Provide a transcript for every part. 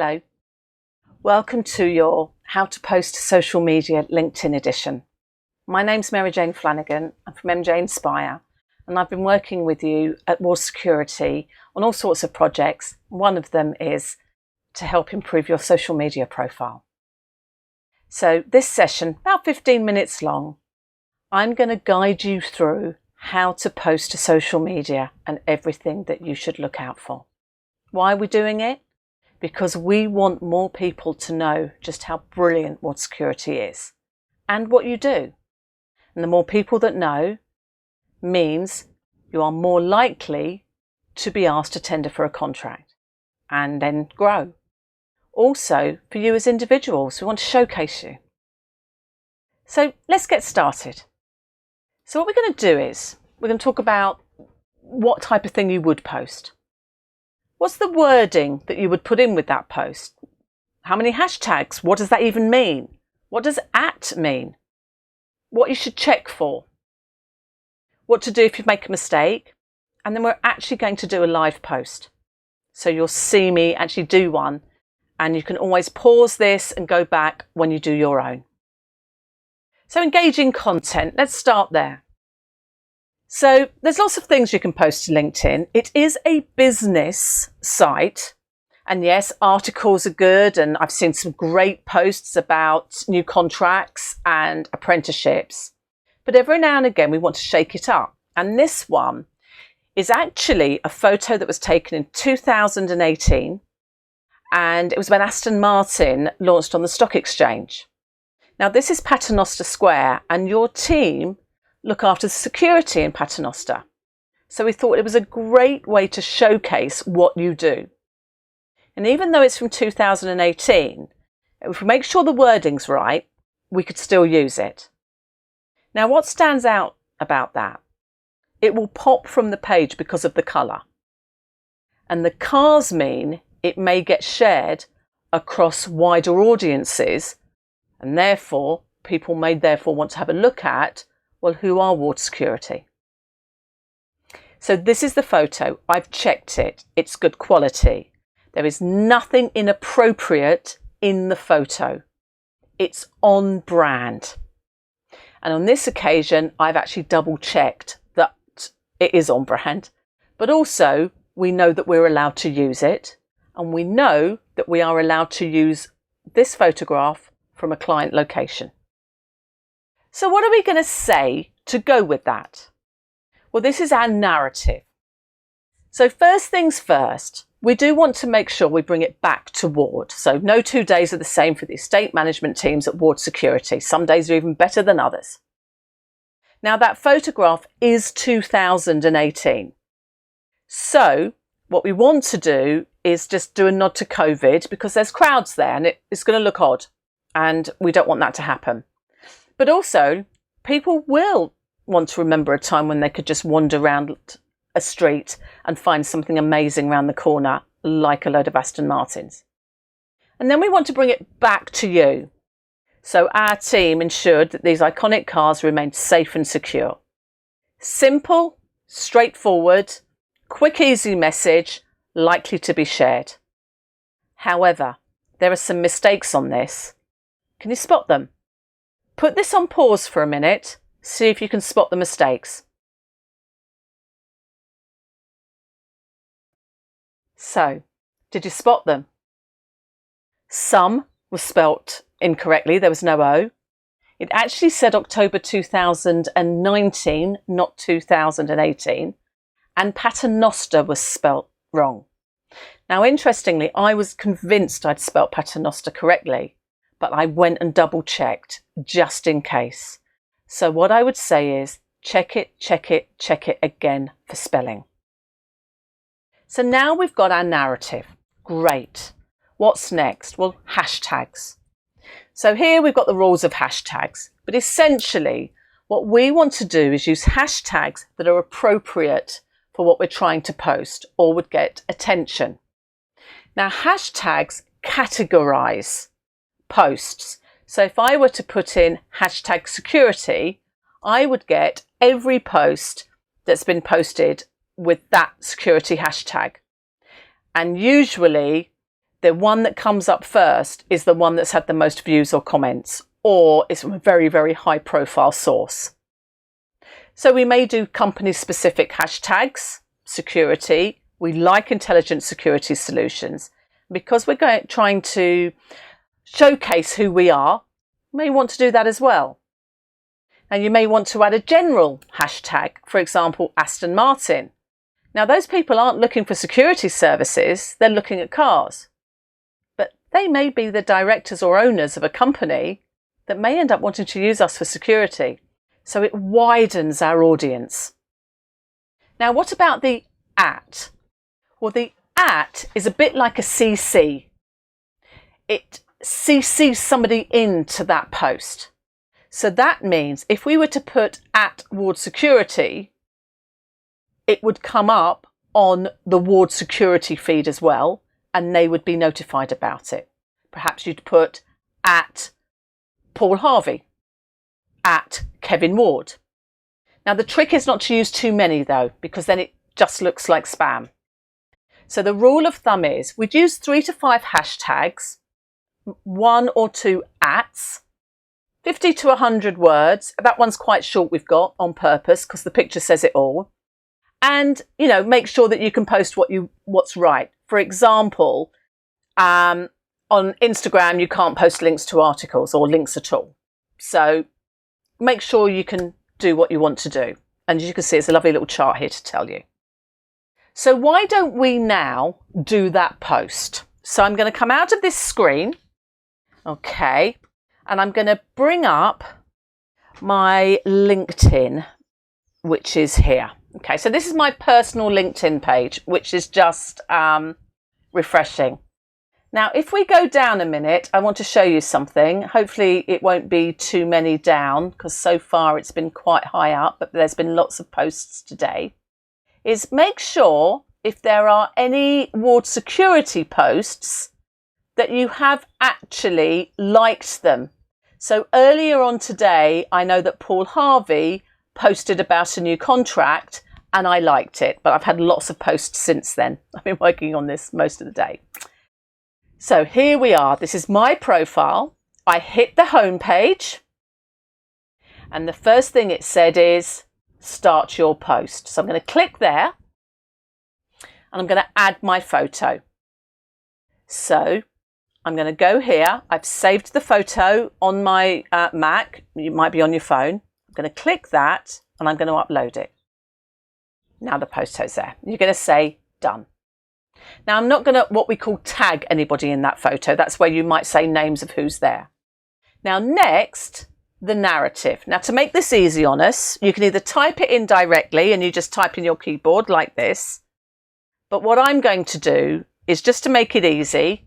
Hello. Welcome to your How to Post to Social Media LinkedIn edition. My name's Mary Jane Flanagan. I'm from MJ Inspire, and I've been working with you at Ward Security on all sorts of projects. One of them is to help improve your social media profile. So this session, about 15 minutes long, I'm going to guide you through how to post to social media and everything that you should look out for. Why are we doing it? Because we want more people to know just how brilliant Ward Security is and what you do. And the more people that know means you are more likely to be asked to tender for a contract and then grow. Also, for you as individuals, we want to showcase you. So let's get started. So what we're going to do is we're going to talk about what type of thing you would post. What's the wording that you would put in with that post? How many hashtags? What does that even mean? What does @ mean? What you should check for? What to do if you make a mistake? And then we're actually going to do a live post. So you'll see me actually do one, and you can always pause this and go back when you do your own. So engaging content, let's start there. So there's lots of things you can post to LinkedIn. It is a business site. And yes, articles are good. And I've seen some great posts about new contracts and apprenticeships. But every now and again, we want to shake it up. And this one is actually a photo that was taken in 2018. And it was when Aston Martin launched on the stock exchange. Now, this is Paternoster Square, and your team look after the security in Paternoster. So we thought it was a great way to showcase what you do. And even though it's from 2018, if we make sure the wording's right, we could still use it. Now, what stands out about that? It will pop from the page because of the colour. And the cars mean it may get shared across wider audiences, and therefore people may want to have a look at, well, who are Ward Security? So this is the photo. I've checked it. It's good quality. There is nothing inappropriate in the photo. It's on brand. And on this occasion, I've actually double checked that it is on brand, but also we know that we're allowed to use it. And we know that we are allowed to use this photograph from a client location. So what are we going to say to go with that? Well, this is our narrative. So first things first, we do want to make sure we bring it back to Ward. So no 2 days are the same for the estate management teams at Ward Security. Some days are even better than others. Now that photograph is 2018. So what we want to do is just do a nod to COVID because there's crowds there and it's going to look odd and we don't want that to happen. But also, people will want to remember a time when they could just wander around a street and find something amazing around the corner, like a load of Aston Martins. And then we want to bring it back to you. So our team ensured that these iconic cars remained safe and secure. Simple, straightforward, quick, easy message, likely to be shared. However, there are some mistakes on this. Can you spot them? Put this on pause for a minute, see if you can spot the mistakes. So, did you spot them? Some were spelt incorrectly, there was no O. It actually said October 2019, not 2018. And Paternoster was spelt wrong. Now, interestingly, I was convinced I'd spelt Paternoster correctly, but I went and double checked just in case. So what I would say is check it again for spelling. So now we've got our narrative. Great. What's next? Well, hashtags. So here we've got the rules of hashtags, but essentially what we want to do is use hashtags that are appropriate for what we're trying to post or would get attention. Now, hashtags categorize posts. So if I were to put in hashtag security, I would get every post that's been posted with that security hashtag. And usually the one that comes up first is the one that's had the most views or comments, or is from a very, very high profile source. So we may do company specific hashtags, security. We like intelligent security solutions. Because we're trying to showcase who we are, you may want to do that as well. And you may want to add a general hashtag, for example, Aston Martin. Now, those people aren't looking for security services, they're looking at cars. But they may be the directors or owners of a company that may end up wanting to use us for security. So it widens our audience. Now, what about the @? Well, the @ is a bit like a CC. It CCs somebody into that post. So that means if we were to put @Ward Security, it would come up on the Ward Security feed as well, and they would be notified about it. Perhaps you'd put @Paul Harvey, @Kevin Ward. Now the trick is not to use too many though, because then it just looks like spam. So the rule of thumb is we'd use 3 to 5 hashtags, 1 or 2 @s, 50 to 100 words. That one's quite short we've got on purpose because the picture says it all. And, make sure that you can post what's right. For example, on Instagram, you can't post links to articles or links at all. So make sure you can do what you want to do. And as you can see, it's a lovely little chart here to tell you. So why don't we now do that post? So I'm going to come out of this screen. Okay. And I'm going to bring up my LinkedIn, which is here. Okay, so this is my personal LinkedIn page, which is just refreshing. Now, if we go down a minute, I want to show you something. Hopefully it won't be too many down because so far it's been quite high up, but there's been lots of posts today. Is make sure if there are any Ward Security posts that you have actually liked them. So earlier on today, I know that Paul Harvey posted about a new contract and I liked it, but I've had lots of posts since then. I've been working on this most of the day. So here we are. This is my profile. I hit the home page and the first thing it said is start your post. So I'm going to click there and I'm going to add my photo. So I'm going to go here. I've saved the photo on my Mac. You might be on your phone. I'm going to click that and I'm going to upload it. Now the photo's there. You're going to say done. Now I'm not going to what we call tag anybody in that photo. That's where you might say names of who's there. Now next, the narrative. Now to make this easy on us, you can either type it in directly and you just type in your keyboard like this. But what I'm going to do is just to make it easy,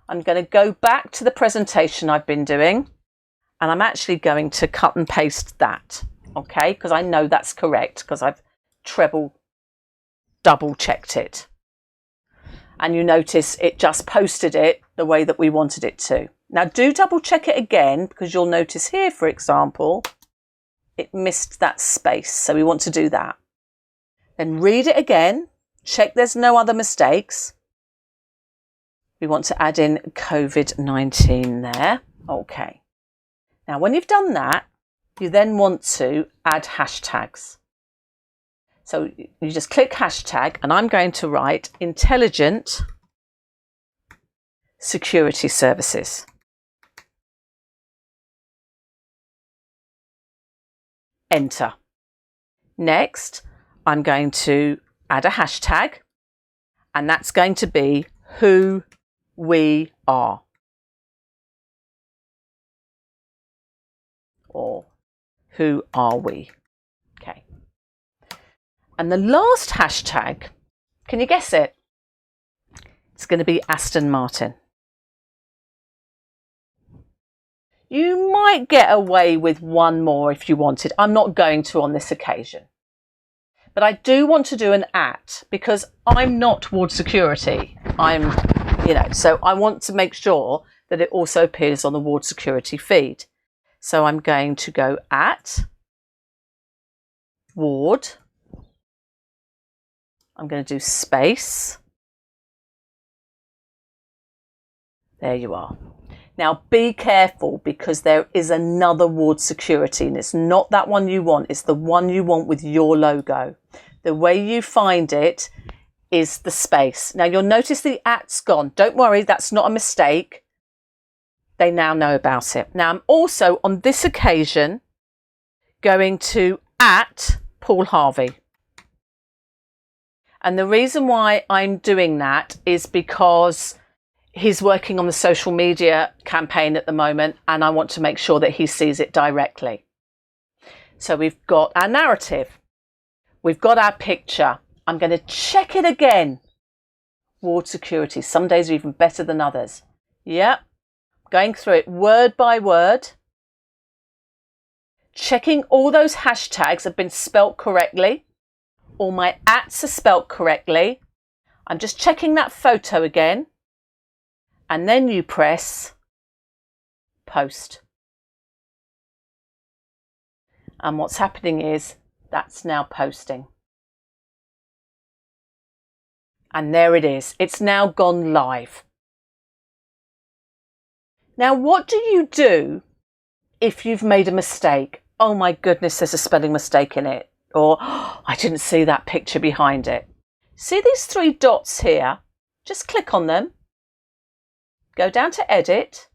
I'm going to go back to the presentation I've been doing and I'm actually going to cut and paste that, okay? Because I know that's correct because I've double checked it. And you notice it just posted it the way that we wanted it to. Now do double check it again because you'll notice here, for example, it missed that space. So we want to do that. Then read it again, check there's no other mistakes. We want to add in COVID-19 there. Okay. Now, when you've done that, you then want to add hashtags. So you just click hashtag and I'm going to write intelligent security services. Enter. Next, I'm going to add a hashtag and that's going to be who we are. Or who are we? Okay. And the last hashtag, can you guess it? It's going to be Aston Martin. You might get away with one more if you wanted. I'm not going to on this occasion. But I do want to do an @ because I'm not Ward Security. So I want to make sure that it also appears on the Ward Security feed. So I'm going to go @Ward. I'm going to do space. There you are. Now be careful, because there is another Ward Security, and it's not that one you want, it's the one you want with your logo. The way you find it is the space. Now you'll notice the at's gone. Don't worry, that's not a mistake. They now know about it. Now I'm also on this occasion going to @Paul Harvey. And the reason why I'm doing that is because he's working on the social media campaign at the moment, and I want to make sure that he sees it directly. So we've got our narrative. We've got our picture. I'm going to check it again. Ward Security. Some days are even better than others. Yep. Going through it word by word. Checking all those hashtags have been spelt correctly. All my ats are spelt correctly. I'm just checking that photo again. And then you press post. And what's happening is that's now posting. And there it is. It's now gone live. Now, what do you do if you've made a mistake? Oh my goodness, there's a spelling mistake in it. Or, oh, I didn't see that picture behind it. See these 3 dots here? Just click on them. Go down to edit.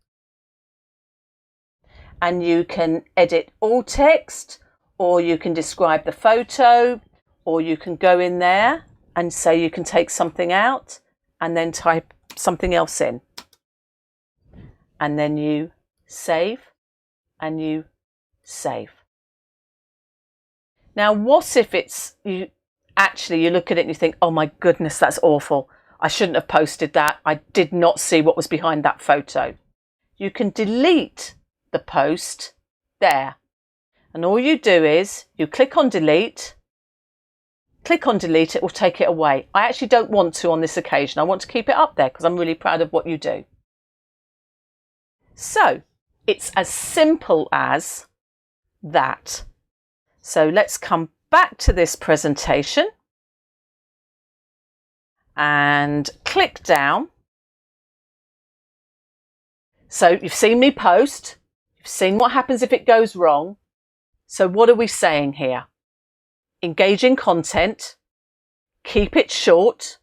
And you can edit all text, or you can describe the photo, or you can go in there and say you can take something out and then type something else in. And then you save and you save. Now, what if it's you look at it and you think, oh my goodness, that's awful. I shouldn't have posted that. I did not see what was behind that photo. You can delete the post there. And all you do is you click on delete. Click on delete, it will take it away. I actually don't want to on this occasion. I want to keep it up there because I'm really proud of what you do. So it's as simple as that. So let's come back to this presentation and click down. So you've seen me post. You've seen what happens if it goes wrong. So what are we saying here? Engaging content, keep it short,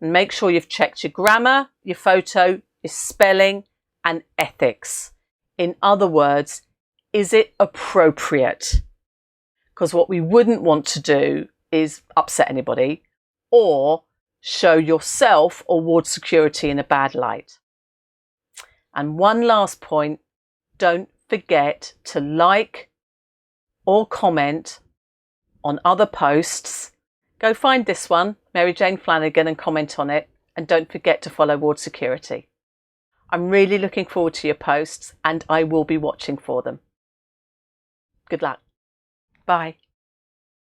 and make sure you've checked your grammar, your photo, your spelling, and ethics. In other words, is it appropriate? Because what we wouldn't want to do is upset anybody or show yourself or Ward Security in a bad light. And one last point, don't forget to like or comment on other posts. Go find this one, Mary Jane Flanagan, and comment on it. And don't forget to follow Ward Security. I'm really looking forward to your posts, and I will be watching for them. Good luck. Bye.